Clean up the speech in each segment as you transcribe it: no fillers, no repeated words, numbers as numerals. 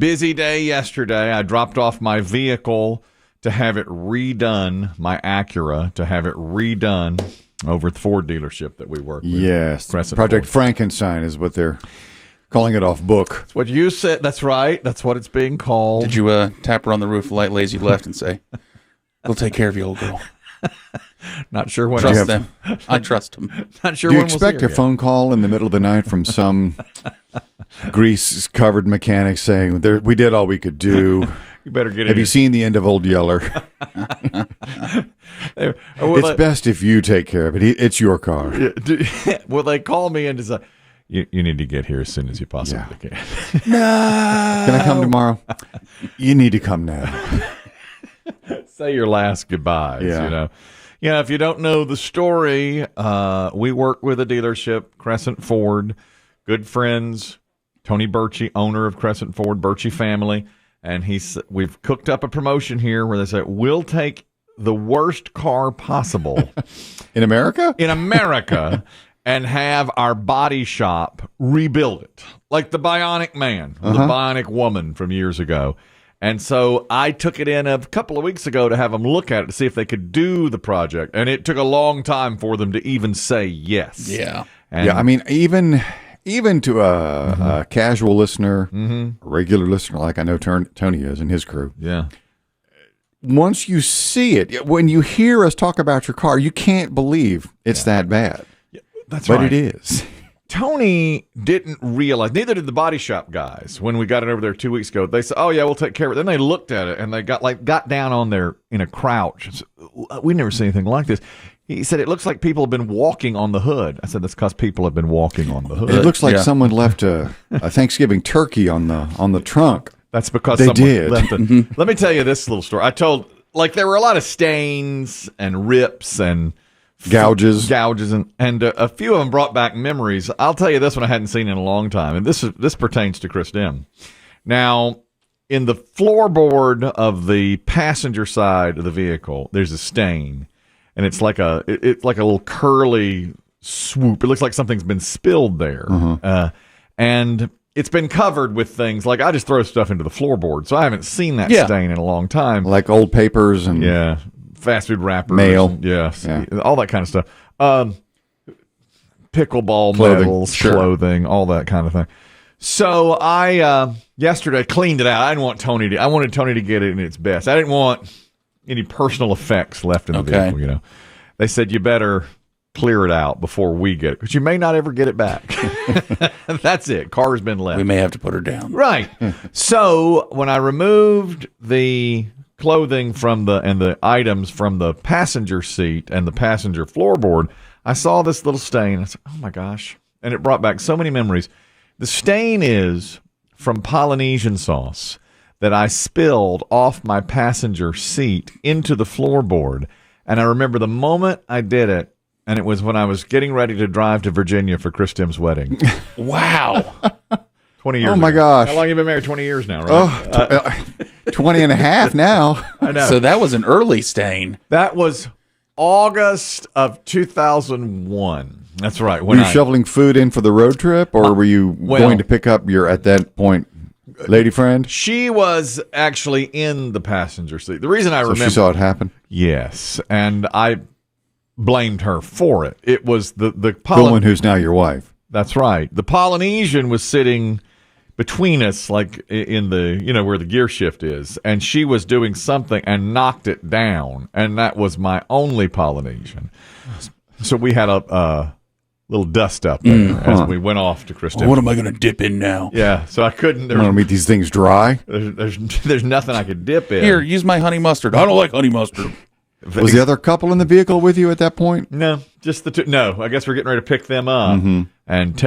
Busy day yesterday. I dropped off my vehicle to have it redone, my Acura, to have it redone over at the Ford dealership that we work with. Yes. Crescent Project Ford. Frankenstein is what they're calling it off book. That's what you said. That's right. That's what it's being called. Did you tap her on the roof, light, lazy left, and say, "They'll take care of you, old girl"? Not sure when. Trust them. I trust them. Not sure Do you when expect we'll see a her phone call in the middle of the night from some grease-covered mechanic saying, "We did all we could do"? You better get it. Have you seen the end of Old Yeller? It's best if you take care of it. It's your car. Will they call me and decide, you need to get here as soon as you possibly can? No. Can I come tomorrow? You need to come now. Say your last goodbyes. Yeah. If you don't know the story, we work with a dealership, Crescent Ford, good friends, Tony Birchie, owner of Crescent Ford, Birchie family. And we've cooked up a promotion here where they say, we'll take the worst car possible. In America? In America, and have our body shop rebuild it. Like the Bionic Man, the Bionic Woman from years ago. And so I took it in a couple of weeks ago to have them look at it to see if they could do the project. And it took a long time for them to even say yes. Yeah. And I mean, even to a casual listener, a regular listener, like I know Tony is and his crew. Yeah. Once you see it, when you hear us talk about your car, you can't believe it's that bad. That's but right. it is. Tony didn't realize, neither did the body shop guys, when we got it over there 2 weeks ago. They said, "Oh yeah, we'll take care of it." Then they looked at it and they got down on there in a crouch. And said, "We never seen anything like this." He said, "It looks like people have been walking on the hood." I said, "That's because people have been walking on the hood." It looks like someone left a Thanksgiving turkey on the trunk. That's because they someone did. left it. Let me tell you this little story. I told, there were a lot of stains and rips and gouges, and a few of them brought back memories. I'll tell you this one I hadn't seen in a long time, and this pertains to Chris Demm. Now, in the floorboard of the passenger side of the vehicle, there's a stain, and it's like a little curly swoop. It looks like something's been spilled there, and it's been covered with things like I just throw stuff into the floorboard, so I haven't seen that stain in a long time, like old papers and fast food wrappers, mail, all that kind of stuff. Pickleball medals, clothing, all that kind of thing. So I yesterday cleaned it out. I wanted Tony to get it in its best. I didn't want any personal effects left in the vehicle. They said you better clear it out before we get it because you may not ever get it back. That's it. Car's been left. We may have to put her down. Right. So when I removed the clothing and the items from the passenger seat and the passenger floorboard, I saw this little stain. I said, "Oh my gosh." And it brought back so many memories. The stain is from Polynesian sauce that I spilled off my passenger seat into the floorboard. And I remember the moment I did it, and it was when I was getting ready to drive to Virginia for Chris Demm's wedding. Wow. 20 years Oh, my ago. gosh. How long have you been married? 20 years now, right? 20 and a half now. I know. So that was an early stain. That was August of 2001. That's right. Were you shoveling food in for the road trip, or were you going to pick up your, at that point, lady friend? She was actually in the passenger seat. The reason I remember... she saw it happen? Yes, and I blamed her for it. It was the woman who's now your wife. That's right. The Polynesian was sitting between us, like in the, where the gear shift is, and she was doing something and knocked it down, and that was my only Polynesian. So we had a little dust up there as we went off to Chris Demm. What am I going to dip in now? Yeah, so I couldn't. I want to meet these things dry. There's nothing I could dip in. Here, use my honey mustard. I don't like honey mustard. Was the other couple in the vehicle with you at that point? No, just the two. No, I guess we're getting ready to pick them up and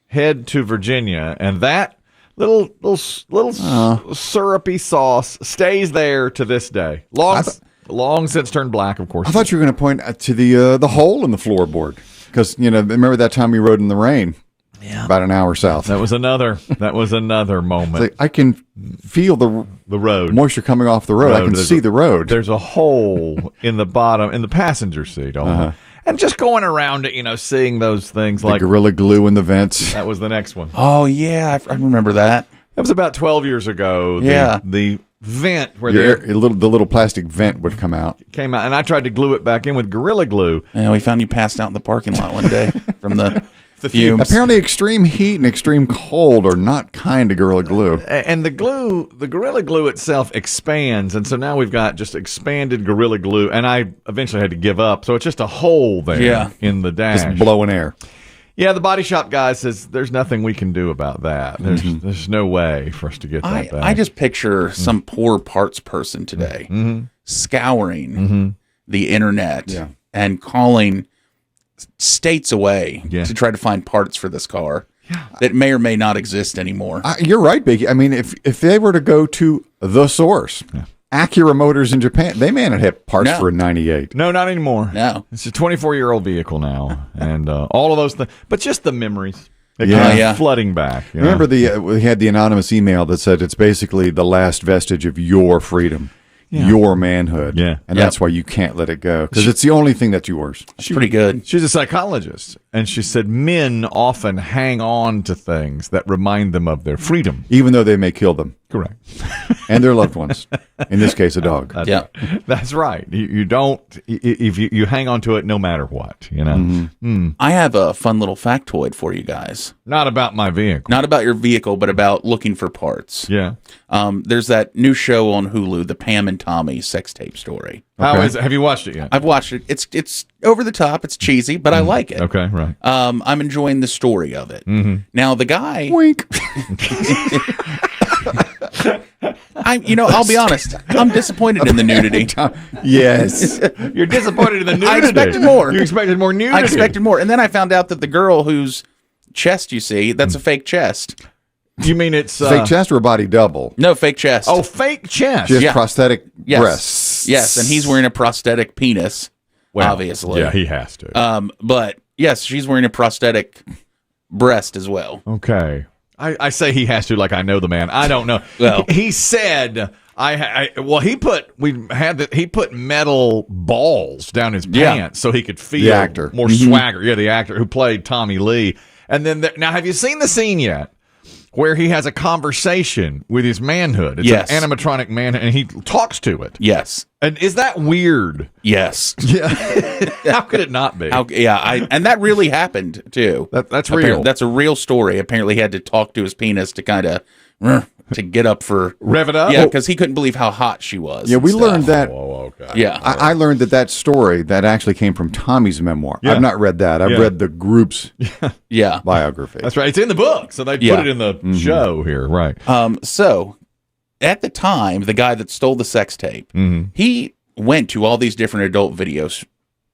head to Virginia, and that little syrupy sauce stays there to this day. Long since turned black, of course. I thought you were going to point to the hole in the floorboard because remember that time we rode in the rain? Yeah, about an hour south. That was another moment. Like, I can feel the road moisture coming off the road. I can see the road. There's a hole in the bottom in the passenger seat, and just going around it, seeing those things the like Gorilla Glue in the vents. That was the next one. Oh yeah, I remember that. That was about 12 years ago. The vent where the little plastic vent would come out. Came out, and I tried to glue it back in with Gorilla Glue. Yeah, we found you passed out in the parking lot one day from the fumes. Apparently, extreme heat and extreme cold are not kind to Gorilla Glue. And the Gorilla Glue itself expands, and so now we've got just expanded Gorilla Glue, and I eventually had to give up. So it's just a hole there in the dash. Just blowing air. Yeah, the body shop guy says there's nothing we can do about that. There's no way for us to get that back. I just picture some poor parts person today scouring the internet and calling states away to try to find parts for this car that may or may not exist anymore. You're right, Biggie. I mean, if they were to go to the source, Acura Motors in Japan, they may not have parts for a 98. No, not anymore. No. It's a 24-year-old vehicle now, and all of those things. But just the memories. Flooding back. Remember we had the anonymous email that said it's basically the last vestige of your freedom, your manhood. Yeah. And that's why you can't let it go, because it's the only thing that's yours. That's pretty good. She's a psychologist, and she said men often hang on to things that remind them of their freedom. Even though they may kill them. Correct. And their loved ones. In this case, a dog. That's right. You don't, if you hang on to it no matter what, you know. I have a fun little factoid for you guys. Not about my vehicle. Not about your vehicle, but about looking for parts. Yeah. There's that new show on Hulu, the Pam and Tommy sex tape story. How is it? Have you watched it yet? I've watched it. It's over the top. It's cheesy, but I like it. Okay, right. I'm enjoying the story of it. Now the guy. Wink. I'll be honest. I'm disappointed in the nudity. Yes. You're disappointed in the nudity. I expected more. You expected more nudity. I expected more. And then I found out that the girl whose chest you see, that's a fake chest. You mean it's... fake chest or a body double? No, fake chest. Oh, fake chest. Just prosthetic breasts. Yes, and he's wearing a prosthetic penis, obviously. Yeah, he has to. But, yes, she's wearing a prosthetic breast as well. Okay. I say he has to like I know the man. I don't know. Well, he said he put metal balls down his pants so he could feel the actor. more swagger. Yeah, the actor who played Tommy Lee. And then now, have you seen the scene yet where he has a conversation with his manhood? It's an animatronic man, and he talks to it. Yes. And is that weird? Yes. Yeah. How could it not be? And that really happened too. That's real. That's a real story. Apparently, he had to talk to his penis to kind of to get up for rev it up. Yeah, because he couldn't believe how hot she was. Yeah, we learned that. Okay. Yeah, I learned that story that actually came from Tommy's memoir. Yeah. I've not read that. I've read the group's biography. That's right. It's in the book, so they put it in the show here, right? So at the time, the guy that stole the sex tape, he went to all these different adult videos,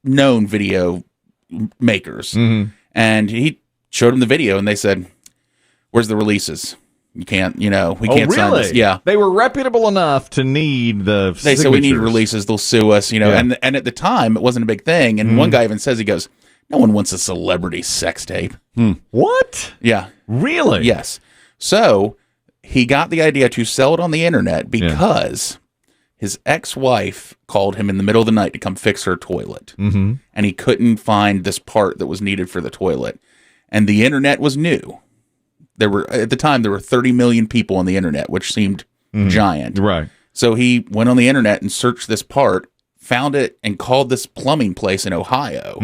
known video makers, and he showed them the video, and they said, "Where's the releases? You can't, we can't sign this." Yeah, they were reputable enough to need the. They said we need releases. They'll sue us, And at the time, it wasn't a big thing. And one guy even says, he goes, "No one wants a celebrity sex tape." What? Yeah, really? Yes. So he got the idea to sell it on the internet because his ex-wife called him in the middle of the night to come fix her toilet, and he couldn't find this part that was needed for the toilet, and the internet was new. At the time there were 30 million people on the internet, which seemed giant. Right. So he went on the internet and searched this part, found it, and called this plumbing place in Ohio.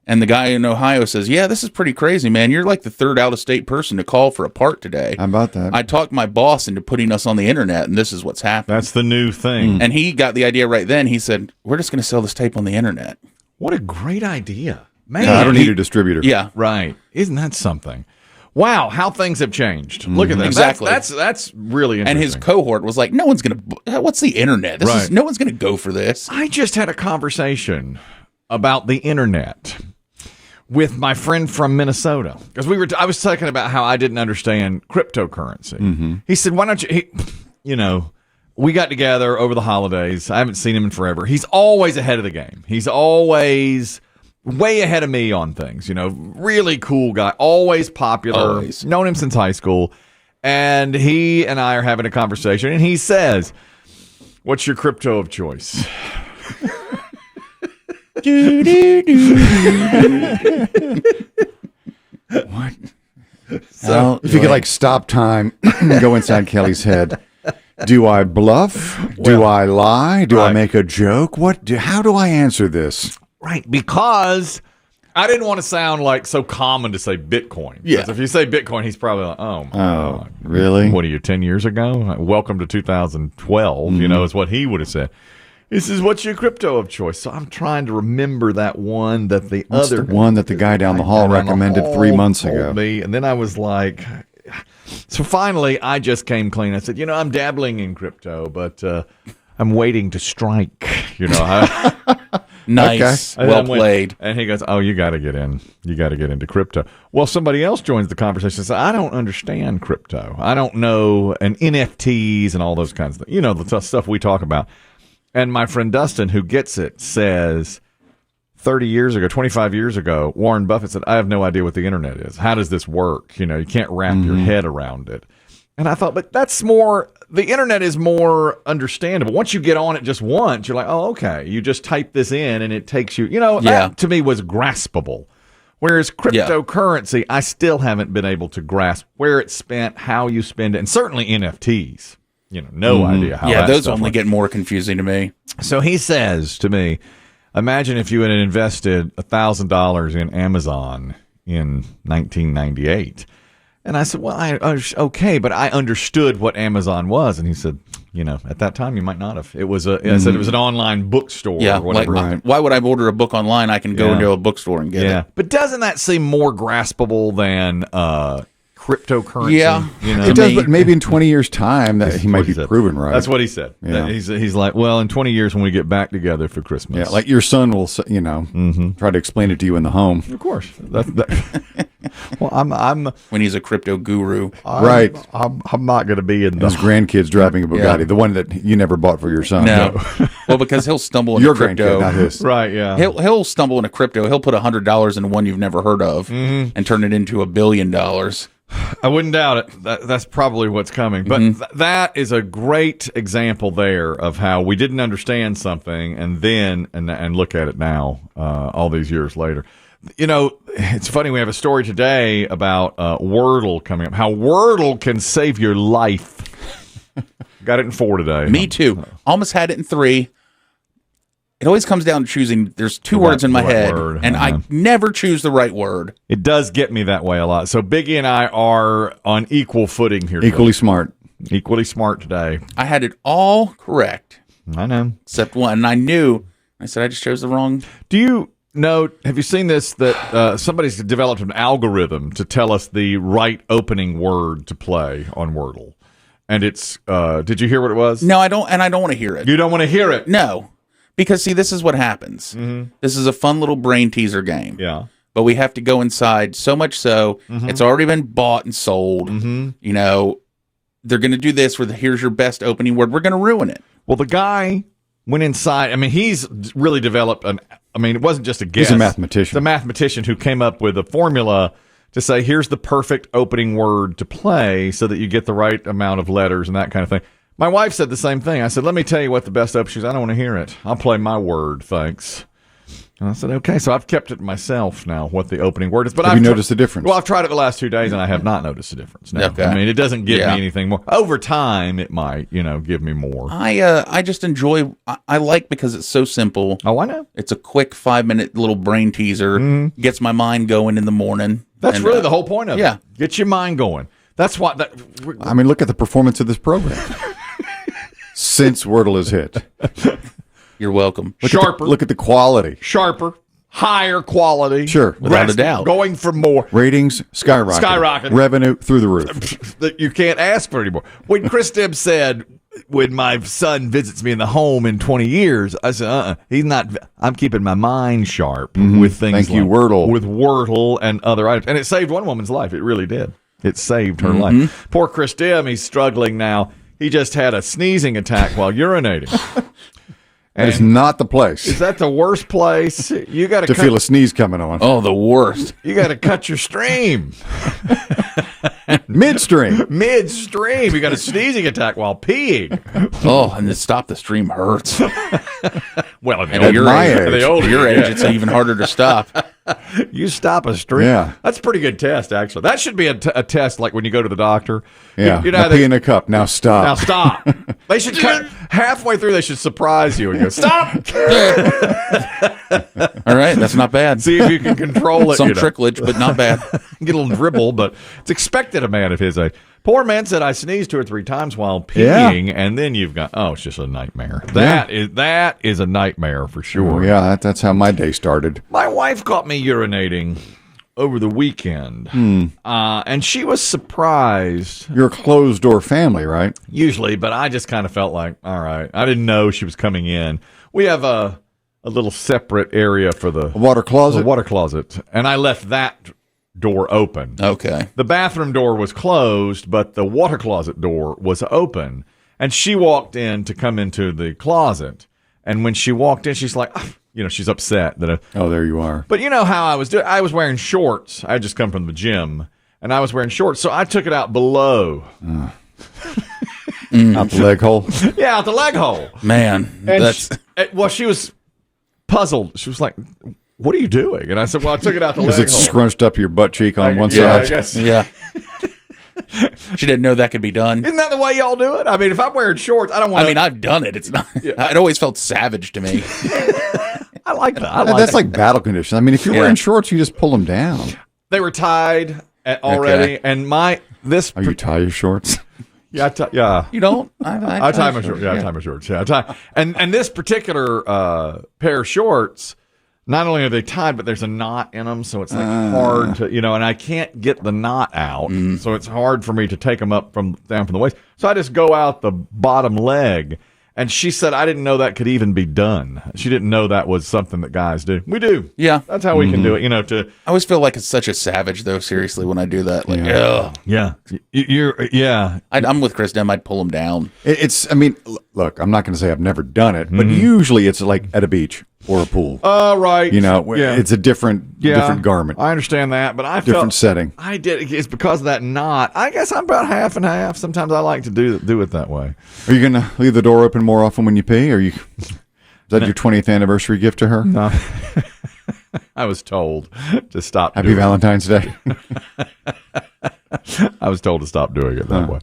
And the guy in Ohio says, "Yeah, this is pretty crazy, man. You're like the third out-of-state person to call for a part today. How about that? I talked my boss into putting us on the internet, and this is what's happening." That's the new thing. And he got the idea right then. He said, "We're just going to sell this tape on the internet." What a great idea. Man. I don't need a distributor. Yeah. Right. Isn't that something? Wow, how things have changed. Look at that. Exactly. That's really interesting. And his cohort was like, "No one's going to, what's the internet? No one's going to go for this." I just had a conversation about the internet with my friend from Minnesota, because I was talking about how I didn't understand cryptocurrency. He said, "Why don't you?" We got together over the holidays. I haven't seen him in forever. He's always ahead of the game. He's always way ahead of me on things. Really cool guy, always popular. Always. Known him since high school, and he and I are having a conversation. And he says, "What's your crypto of choice?" What? So If you could like stop time and go inside Kelly's head. Do I bluff? Do I lie? Do I make a joke? How do I answer this? Right, because I didn't want to sound like so common to say Bitcoin. Yeah. Because if you say Bitcoin, he's probably like, oh, my God. Really? What are you, 10 years ago? Welcome to 2012, is what he would have said. This is what's your crypto of choice. So I'm trying to remember that one that the one that the guy down the hall recommended 3 months ago. told me. And then I was like, so finally I just came clean. I said, I'm dabbling in crypto, but I'm waiting to strike. Nice. Okay. Well played. And he goes, oh, you got to get in. You got to get into crypto. Well, somebody else joins the conversation and says, I don't understand crypto. I don't know, and NFTs and all those kinds of things. The stuff we talk about. And my friend Dustin, who gets it, says 25 years ago, Warren Buffett said, I have no idea what the internet is. How does this work? You can't wrap your head around it. And I thought, but the internet is more understandable. Once you get on it just once, you're like, oh, okay. You just type this in and it takes you, that to me was graspable. Whereas cryptocurrency, I still haven't been able to grasp where it's spent, how you spend it, and certainly NFTs. No idea how that those stuff only works. get more confusing to me. So he says to me, imagine if you had invested $1,000 in Amazon in 1998. And I said, well, okay, but I understood what Amazon was. And he said, at that time, you might not have. It was I said it was an online bookstore or whatever. Why would I order a book online? I can go into a bookstore and get it. But doesn't that seem more graspable than cryptocurrency? Yeah. It does, but maybe in 20 years' time that he might be proven right. That's what he said. Yeah. He's like, well, in 20 years when we get back together for Christmas. Yeah, like your son will, try to explain it to you in the home. Of course. Well, I'm when he's a crypto guru. Right. I'm not going to be in his grandkids driving a Bugatti, the one that you never bought for your son. No. Well, because he'll stumble into your crypto. Grandkid, not his. Right, yeah. He'll stumble into crypto. He'll put $100 into one you've never heard of and turn it into $1 billion. I wouldn't doubt it. That's probably what's coming. But that is a great example there of how we didn't understand something and then and look at it now, all these years later. It's funny. We have a story today about Wordle coming up. How Wordle can save your life. Got it in 4 today. Me too. Almost had it in 3. It always comes down to choosing. There's 2 words in my head, and I never choose the right word. It does get me that way a lot. So Biggie and I are on equal footing here. Equally smart. Equally smart today. I had it all correct. I know. Except one. And I knew. I said I just chose the wrong. Do you know, have you seen this, that somebody's developed an algorithm to tell us the right opening word to play on Wordle? And it's, did you hear what it was? No, I don't. And I don't want to hear it. You don't want to hear it? No. Because, see, this is what happens. This is a fun little brain teaser game. Yeah. But we have to go inside so much so it's already been bought and sold. They're going to do this with here's your best opening word. We're going to ruin it. Well, the guy went inside. I mean, he's really developed it wasn't just a guess. He's a mathematician. The mathematician who came up with a formula to say, here's the perfect opening word to play so that you get the right amount of letters and that kind of thing. My wife said the same thing. I said, let me tell you what the best opening is. I don't want to hear it. I'll play my word, thanks. And I said, okay. So I've kept it myself now, what the opening word is. But have you noticed the difference? Well, I've tried it the last 2 days, and I have not noticed the difference. No. Okay. I mean, it doesn't give me anything more. Over time, it might, give me more. I just enjoy, I like because it's so simple. Oh, I know. It's a quick 5-minute little brain teaser. Gets my mind going in the morning. That's really the whole point of it. Get your mind going. That's why. I mean, look at the performance of this program. Since Wordle is hit. You're welcome. Look at the quality. Sharper. Higher quality. Sure. Without a doubt. Going for more. Ratings skyrocketing. Revenue through the roof. That you can't ask for anymore. When Chris Demm said, when my son visits me in the home in 20 years, I said, he's not. I'm keeping my mind sharp with things Thank you, Wordle. With Wordle and other items. And it saved one woman's life. It really did. It saved her life. Poor Chris Demm, he's struggling now. He just had a sneezing attack while urinating. And it's not the place. Is that the worst place? You got to feel a sneeze coming on. Oh, the worst. You got to cut your stream. Midstream. Midstream. You got a sneezing attack while peeing. Oh, and to stop the stream hurts. Well, And at your age, it's even harder to stop. You stop a stream. Yeah. That's a pretty good test, actually. That should be a test like when you go to the doctor. Yeah. You know, Pee in a cup. Now stop. now stop. They should cut halfway through. They should surprise you and go, stop. All right, that's not bad. See if you can control it. Some you know. tricklage, but not bad. Get a little dribble, but it's expected a man of his age. Poor man said I sneezed 2 or 3 times while peeing, and then you've got it's just a nightmare. That is a nightmare for sure. Oh, yeah, that's how my day started. My wife caught me urinating over the weekend, and she was surprised. You're a closed door family, right? Usually, but I just kind of felt like, all right, I didn't know she was coming in. We have a little separate area for the Water closet. water closet, and I left that door open. Okay. The bathroom door was closed, but the water closet door was open. And she walked in to come into the closet. And when she walked in, she's like, she's upset that. Oh, there you are. But you know how I was doing? I was wearing shorts. I had just come from the gym, and I was wearing shorts, so I took it out below. Out the leg hole. Yeah, out the leg hole. Man, And that's she was puzzled. She was like, "What are you doing?" And I said, "Well, I took it out the Is leg it hole." scrunched up your butt cheek on one Yeah, I side? guess. yeah. She didn't know that could be done. Isn't that the way y'all do it? I mean, if I'm wearing shorts, I don't want. I mean, I've done it. It's not. It always felt savage to me. I like that. That's like battle conditions. I mean, if you're wearing shorts, you just pull them down. They were tied already, and Oh, you tie your shorts? yeah. You don't? I tie my shorts. Yeah, I tie my shorts. Yeah, I tie. And this particular pair of shorts, not only are they tied, but there's a knot in them, so it's like hard to, and I can't get the knot out, so it's hard for me to take them up down from the waist. So I just go out the bottom leg. And she said, I didn't know that could even be done. She didn't know that was something that guys do. We do. Yeah. That's how we can do it, I always feel like it's such a savage, though, seriously, when I do that. Like, ugh. Yeah. I'm with Chris Demm. I'd pull him down. Look, I'm not going to say I've never done it, but usually it's like at a beach or a pool. Right. It's a different garment. I understand that, but I felt Different setting. I did. It's because of that knot. I guess I'm about half and half. Sometimes I like to do it that way. Are you going to leave the door open more often when you pee? Is that your 20th anniversary gift to her? No. I was told to stop. Happy Valentine's Day. I was told to stop doing it that way.